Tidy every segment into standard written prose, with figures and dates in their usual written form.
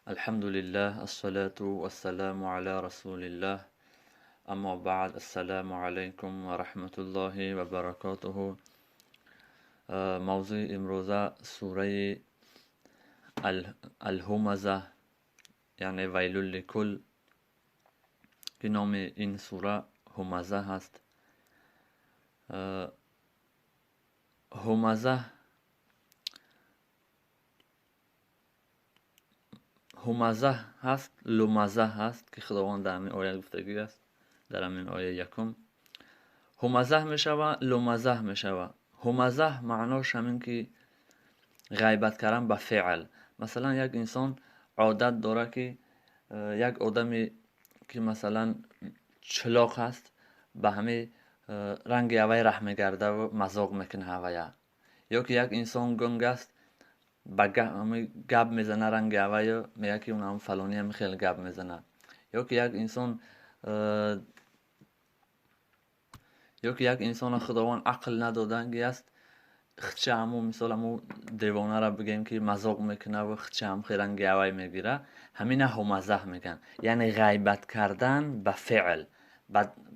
الحمد لله الصلاة والسلام على رسول الله اما بعد السلام عليكم ورحمة الله وبركاته. موضوع امروزه سوره الهمزه یعنی ویل لکل که نام این سوره همزه هست. همزه هست، لمزه هست که خداوند در همین آیه گفتگی است. در همین آیه یکم همزه می شود، لمزه می شود. همزه معناش همین که غیبت کردن به فعل. مثلا یک انسان عادت داره که یک آدمی که مثلا چلاق هست به همه رنگ اوی رحم میگرده و مذاق میکنه اوی، یا که یک انسان گنگ است با گب میزنه رنگ اوی میگه که اون هم فلانی هم خیلی گب میزنه، یا که یک انسان خداوند عقل ندادنگی است خچه همو مثال همو دیوانه را بگیم که مذاق میکنه و خچه هم خیلی رنگ اوی میگیره، همینه همزه میگن. یعنی غیبت کردن به فعل،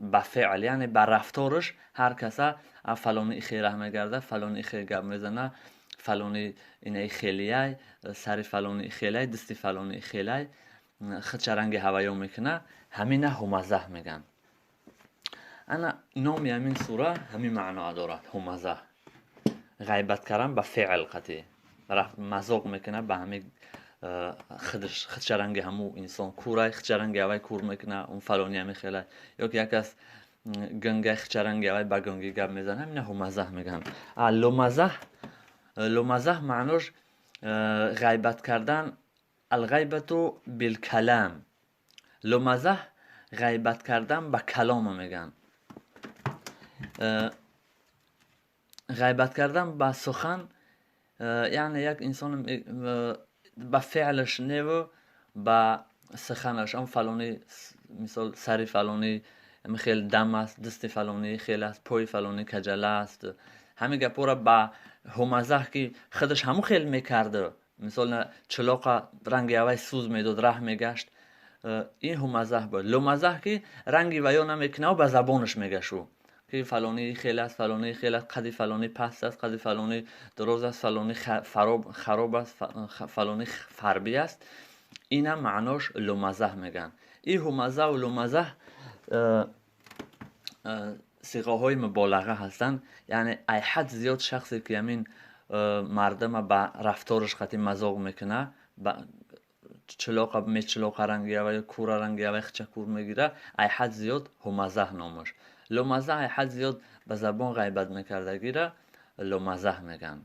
به فعل یعنی به رفتارش. هر کسا فلانی خیلی رحم میگرده، فلانی خیلی گب میزنه، فلانی اینه خیلیه، سری فلانی خیلیه، دستی فلانی خیلیه، خچه رنگ هوایی میکنه، همینه همزه میگن. انا نامی همین سوره همین معنا دارد. همزه غیبت کردن به فعل قطعی مذاق میکنه به همین خودش رنگ همو انسان کوره خودش رنگ اوی کور میکنه، اون فلانی همی خیلی، یا که یک از گنگه خودش رنگ اوی با گنگی گب میزنه، همینه همزه میگن. لمزه معناش غیبت کردن، الغیبتو بالکلام. لمزه غیبت کردن به کلام میگن. غیبت کردن به سخن یعنی یک انسان به فعلش نه و به سخنش. هم فلانی مثال سری فلانی خیلی دم است، دست فلانی خیلی است، پای فلانی کجله است، همین گپا را به همزه که خودش همو خیلی میکرده، مثال چلاق رنگ اوی سوز میداد راه میگشت، این همزه بود. لمزه که رنگی ویا نمیکنه و به زبانش میگه شو که فلانی خیلی است، فلانی خیلی است، قدی فلانی پست است، قدی فلانی دروز است، فلانی خراب است، فلانی فربی است. این هم معناش لمزه میگن. این همزه و لمزه صیغه های مبالغه هستن، یعنی ای حد زیاد شخصی که همین مردم به رفتارش خطی مذاق میکنه، چلاق رنگی و یا کور رنگی و خچه کور میگیره، ای حد زیاد همزه نامش. لمزه ای حد زیاد به زبان غیبت میکرده گیره لمزه میگن.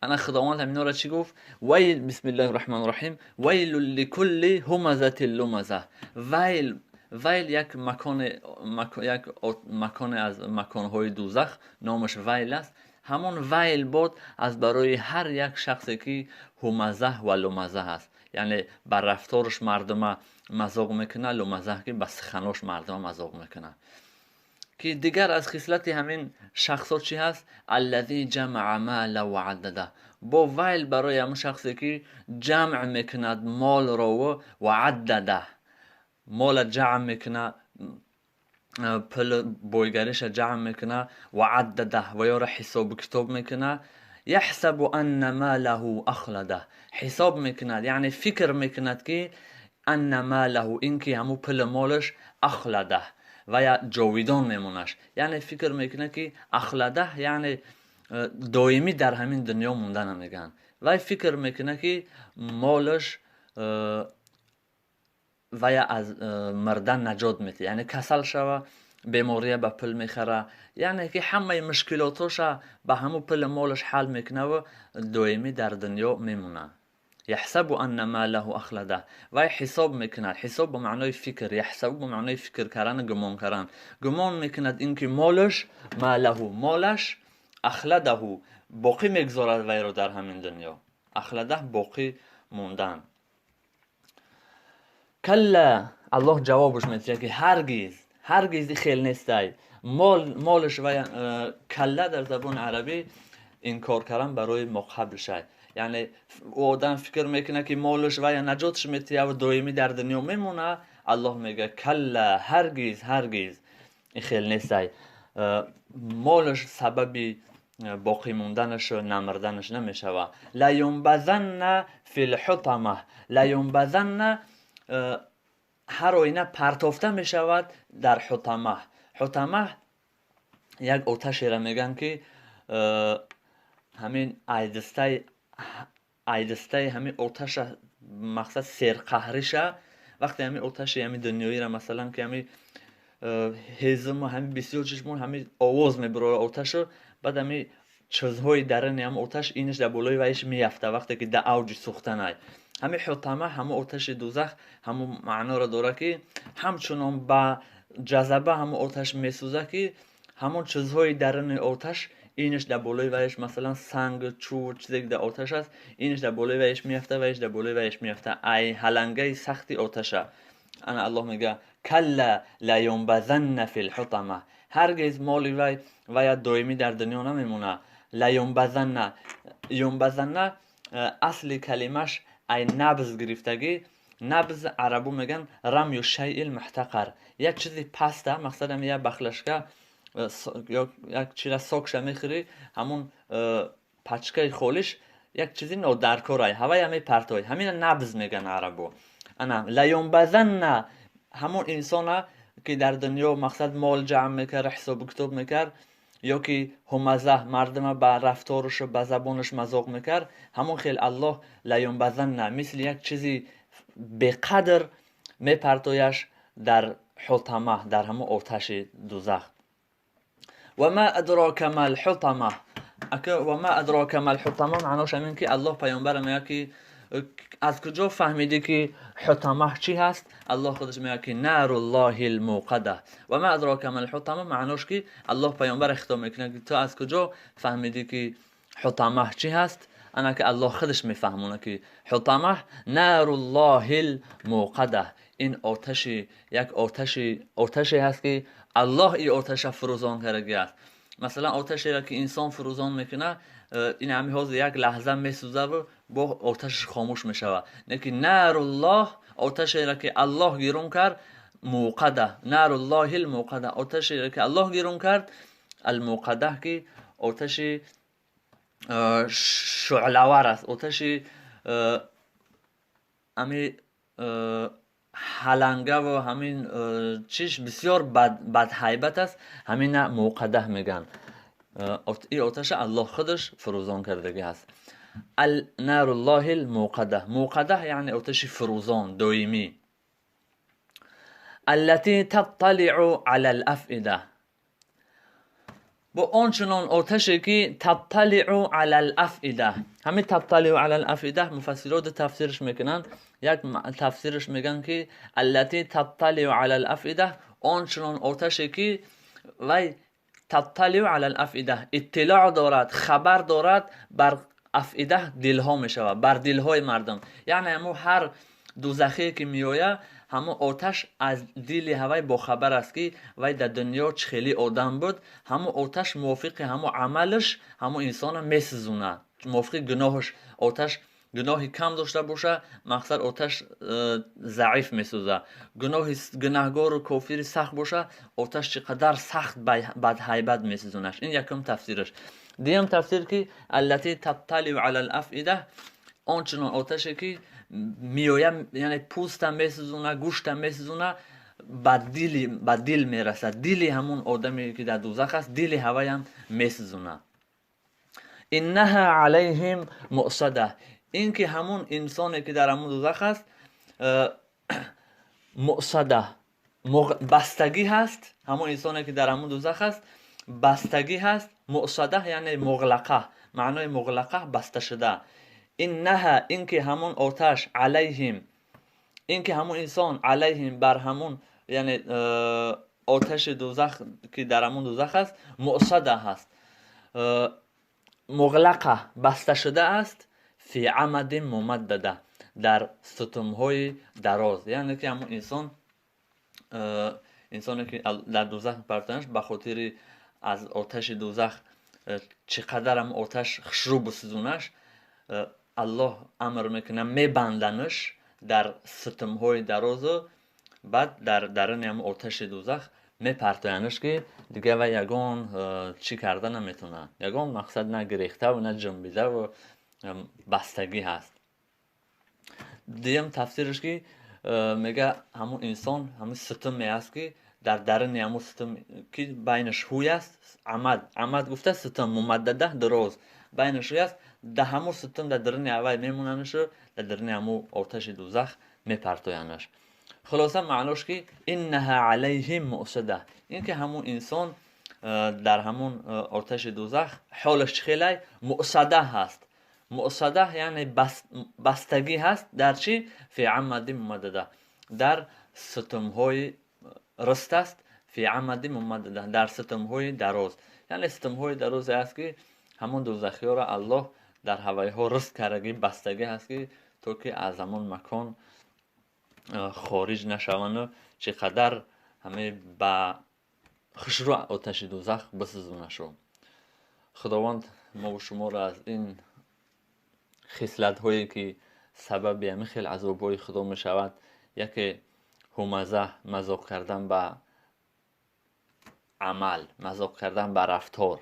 انا خداوند همینا را چی گفت؟ ویل، بسم الله الرحمن الرحیم، ویل لکل همزه لمزه. ویل یک مکان از مکانهای دوزخ نامش ویل است. همون ویل بود از برای هر یک شخصی که همزه و لمزه است، یعنی بر رفتارش مردم مذاق میکنه، لمزه که به سخناش مردم مذاق میکنه. که دیگر از خصلت همین شخصا چی هست؟ الذی جمع مال و عدده. با ویل برای همون شخصی که جمع میکند مال را و عدده، مال جمع میکنه، پل بایگریش جمع میکنه، و عدده و یا را حساب کتاب میکنه. یحسب ان ماله اخلده، حساب میکند یعنی فکر میکند که ان ماله، این که همو پل مالش اخلده و یا جاویدان میمونش، یعنی فکر میکنه که اخلده یعنی دائمی در همین دنیا موندن میگن. و فکر میکنه که مالش و یا از مردن نجات میده، یعنی کسل شوه، بیماری به پل میخره، یعنی که همه مشکلاتش به همو پل مالش حل میکنه و دائمی در دنیا میمونه. یحسب ان ماله اخلده، و حساب میکند. حساب به معنای فکر، یحسب به معنای فکر کردن، گمان کردن. گمان میکند اینکه مالش اخلده باقی میگذارد وی را در همین دنیا. اخلده باقی موندن. کلا، الله جوابش میده که هرگز خیل نیسته. مالش و کلا در زبان عربی انکار کردن برای مقابل شد، یعنی او آدم فکر میکنه که مالش و یا نجاتش میتیه و دائمی در دنیا میمونه. الله میگه کلا، هرگز هرگز این خیلی نیست. مالش سببی باقی موندنش و نمردنش نمیشه. لینبذن فی الحطمه، لینبذن هر آینه پرتافته میشود در حطمه. حطمه یک آتشی را میگن که همین ایدسته همین آتش مقصد سرقهریشه. وقتی همین آتش همین دنیایی را مثلا که همین هیزم و همین بسیار چشمون همین آواز میبره آتش رو، بعد همین چیزهای درون هم آتش اینش در بالای ویش میفته وقتی که در اوج سوختن. همین حطمه همون آتش دوزخ همون معنا را داره که همچنان با جذبه همون آتش میسوزه که همون چیزهای درون آتش اینش در بالای ویش مثلا سنگ چوب چیزی که در آتش است اینش در بالای ویش میفته، ویش در بالای ویش میفته. ای هلنگه سختی آتشه. انا الله میگه کلا لینبذن فی الحطمه، هرگز مالی وی دائمی در دنیا نمیمونه. لینبذن، ینبذن اصل کلمش ای نبض گرفتگی. نبض عربو میگن رمی و شیء المحتقر، یک چیزی پسته، مقصد هم یک بخلشکه یک چیز ساکش میخوری همون پچکه خولش یک چیزی نادرکاره هوای همی پرتای، همین نبض میگن عربو. انا لینبذن همون انسانه که در دنیا مقصد مال جمع میکرد، حساب کتاب میکرد، یا که همزه مردم به رفتارش و به زبانش مذاق میکرد، همون خیل الله لینبذن مثل یک چیزی بقدر میپرتایش در حطمه، در همون آتش دوزخ. و ما ادراک ما الحطمه، و ما ادراک ما الحطمه معناش همین که الله پیامبر میگه که از کجا فهمیدی که حطمه چی هست؟ الله خودش میگه که نار الله الموقده. و ما ادراک ما الحطمه معناش که الله پیامبر خطاب میکنه که تو از کجا فهمیدی که حطمه چی هست؟ انا که الله خودش میفهمونه که حطمه نار الله الموقده، این آتش یک آتشی هست که الله این آتش فروزان کرده است. مثلا آتشی را که انسان فروزان میکنه این همین حاضر یک لحظه میسوزه و با آتش خاموش میشوه. لیکن نار الله آتشی را که الله گیرون کرد موقده، نار الله الموقده، آتشی را که الله گیرون کرد الموقده که آتش شعله‌ور است، آتش همین حلنگه و همین چیش بسیار بد هیبت است، همین موقده میگن. این آتش الله خودش فروزان کردگی هست. نار الله الموقده، موقده یعنی آتش فروزان دائمی. التي تطلع على الافئده، با آنچنان آتشی که تطلع علی الافئده، همین تطلع علی الافئده مفسرات تفسیرش میکنن، یک تفسیرش میگن که التي تطلع علی الافئده، آنچنان آتشی که وی تطلع علی الافئده اطلاع دارد، خبر دارد بر افئده دلها میشود، بر دلهای مردم. یعنی همون هر دوزخی که میآید همون آتش از دل هوای با خبر است که وی در دنیا چه خیلی آدم بود، همون آتش موافق همون عملش همون انسان میسوزونه، موافق گناهش. آتش گناهی کم داشته باشه مقصد آتش ضعیف میسوزه، گناهگار و کافر سخت باشه آتش چقدر سخت بد هیبت میسوزونش. این یکم تفسیرش. دیگه تفسیر که التي تطلع علی الافئده، آنچنان آتشی که میویم یعنی پوستم میسوزونه، گوشتم میسوزونه، به دل میرسه، دل همون آدمی که در دوزخ است دل هوای هم میسوزونه. انها علیهم مؤصده، این که همون انسانی که در همون دوزخ است مؤصده بستگی هست، همون انسانی که در همون دوزخ است بستگی هست. مؤصده یعنی مغلقه، معنای مغلقه بسته شده. انها، این که همون آتش، علیهم این که همون انسان، علیهم بر همون یعنی آتش دوزخ که در همون دوزخ است مؤصده هست، مغلقه بسته شده است، فی عمد ممدده در ستمهای دراز. یعنی که همون انسانی که در دوزخ پرتنش به خاطر از آتش دوزخ چقدر هم آتش خشروب و سوزونش الله امر میکنه میبندنش در ستم های دراز و بعد در درون هم آتش دوزخ میپرتوینش که دیگه و یگان چی کرده نمیتونه، یگان مقصد نه گریخته و نه جنبیده و بستگی هست. دیم تفسیرش که میگه همون انسان همون ستمی است که در درون همون ستم که بینش هوی است، عمد گفته ستم ممدده دراز، بینش هوی است، در همون ستم در درون اوی میموننش و در درون همون آتش دوزخ میپرتوینش. خلاصه معناش که انها علیهم مؤصده، این که همون انسان در همون آتش دوزخ حالش خیلی مؤصده هست. مؤصده یعنی بستگی هست در چی؟ فی عمد ممدده، در ستم های رست است. فی عمد ممدده، در ستم های دراز، یعنی ستم های دراز است که همون دوزخی ها را الله در هوای ها رست کردگی بستگی هست که تو که از همون مکان خارج نشوند و چقدر همه با خشروع آتش دوزخ بسوزونه شو. خداوند ما و شما را از این خصلت هایی که سبب همین خیلی عذاب های خدا می شود، یکی همزه، مذاق کردن به عمل، مذاق کردن به رفتار،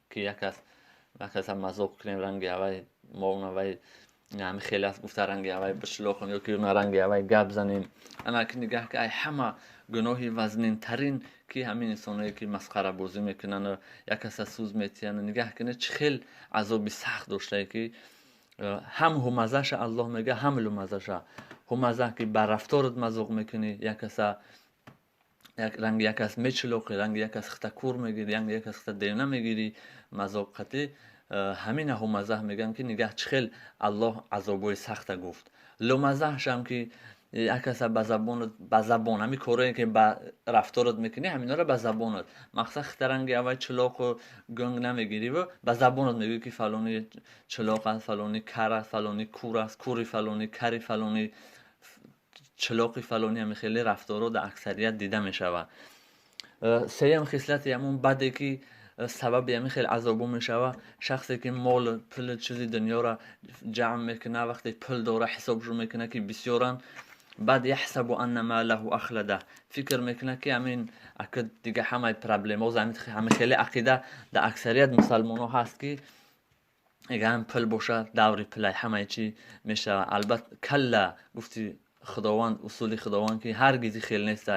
که یک کس مذاق کنیم رنگ اوی ما اون اوی همین خیلی از گفته رنگ اوی بشلاخون یا که اون رنگ اوی گپ زنیم. اما که نگه که همه گناهی وزنین ترین که همین انسانایی که مسخره بازی میکنن و یک کس سوز میتین نگه کنه چه خیلی عذابی سخت داشته، که هم همزهش الله میگه هم لمزهش. همزه که بر رفتارت مذاق میکنی، یک کس رنگ یک کس میچلوقی، رنگ یک کس خطا کور میگیری، رنگ یک کس خطا دینه میگیری، مذاقتی همین همزه میگن که نگه چه خیلی الله عذابای سخت گفت. لمزهش هم که یک کس به زبان همی کارهایی که به رفتارت میکنی همینا رو به زبانت، مقصد خطرنگی اوی چلاق و گنگ نمیگیری و به زبانت میگی که فلانی چلاق است، فلانی کر است، فلانی کور است، کوری فلانی، کری فلانی، چلاقی فلانی. همی خیلی رفتارها در اکثریت دیده میشود. سوم خصلت همون بده که سبب همین خیلی عذابو میشوه، شخصی که مال پول چیزی دنیا را جمع میکنه، وقتی پول داره حساب رو میکنه که بسیارن، بعد یحسب ان ماله اخلده، فکر میکنه که همین اکد دیگه همه پرابلم ها همین خیلی عقیده در اکثریت مسلمان ها هست که اگه هم پول باشه دوری پلی همه چی میشه. البته کلا گفتی خداوند، اصول خداوند که هرگزی خیلی نیست.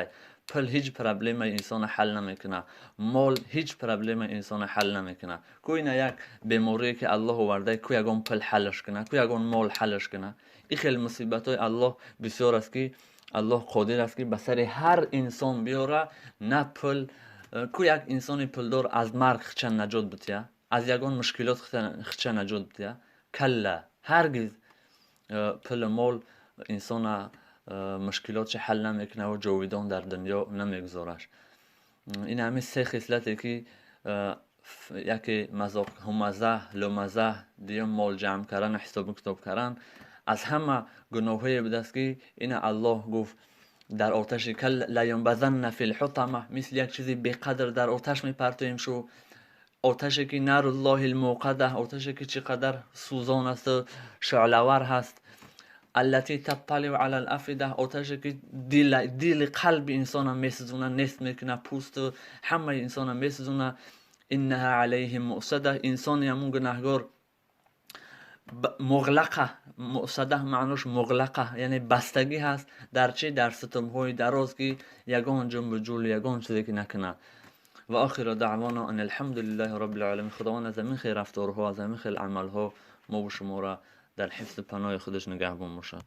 پول هیچ پرابلم انسان حل نمیکنه، مال هیچ پرابلم انسان حل نمیکنه. کوی نه یک بیماری که الله آورده کوی یگان پول حلش کنه، کوی یگان مال حلش کنه. این خیلی مصیبت های الله بسیار است که الله قادر است که به سر هر انسان بیاره. نه پول، کوی یک انسان پولدار از مرگ خچه نجات بده، از یگان مشکلات خچه نجات بده؟ کلا، هرگز پول مال انسان مشکلاتش حل نمیکنه و جاویدان در دنیا نمیگذارش. این همه سه خصلتی که یکی مذاق، همزه، لمزه، دیم مال جمع کردن، حساب کتاب کردن، از همه گناهی بوده است که این الله گفت در آتش کل لینبذن فی الحطمه، مثل یک چیزی بیقدر در آتش میپرتویم شو. آتشی که نار الله الموقده، آتشی که چقدر سوزان است و شعله‌ور هست. التي تطلع على الافئده، آتشی که دل قلب انسان هم میسوزونه، نیست میکنه، پوست همه انسان هم میسوزونه. انها علیهم مؤصده، انسان همون گناهگار مغلقه، مؤصده معناش مغلقه یعنی بستگی هست در چی؟ در ستم های دراز که یگان جنب جول یگان چیزی که نکنه. و آخر دعوانا ان الحمد لله رب العالمین. خداوند از همین خیر رفتارها، از همین خیر عملها ما و شما را در حفظ پناه خودش نگهبان باشه.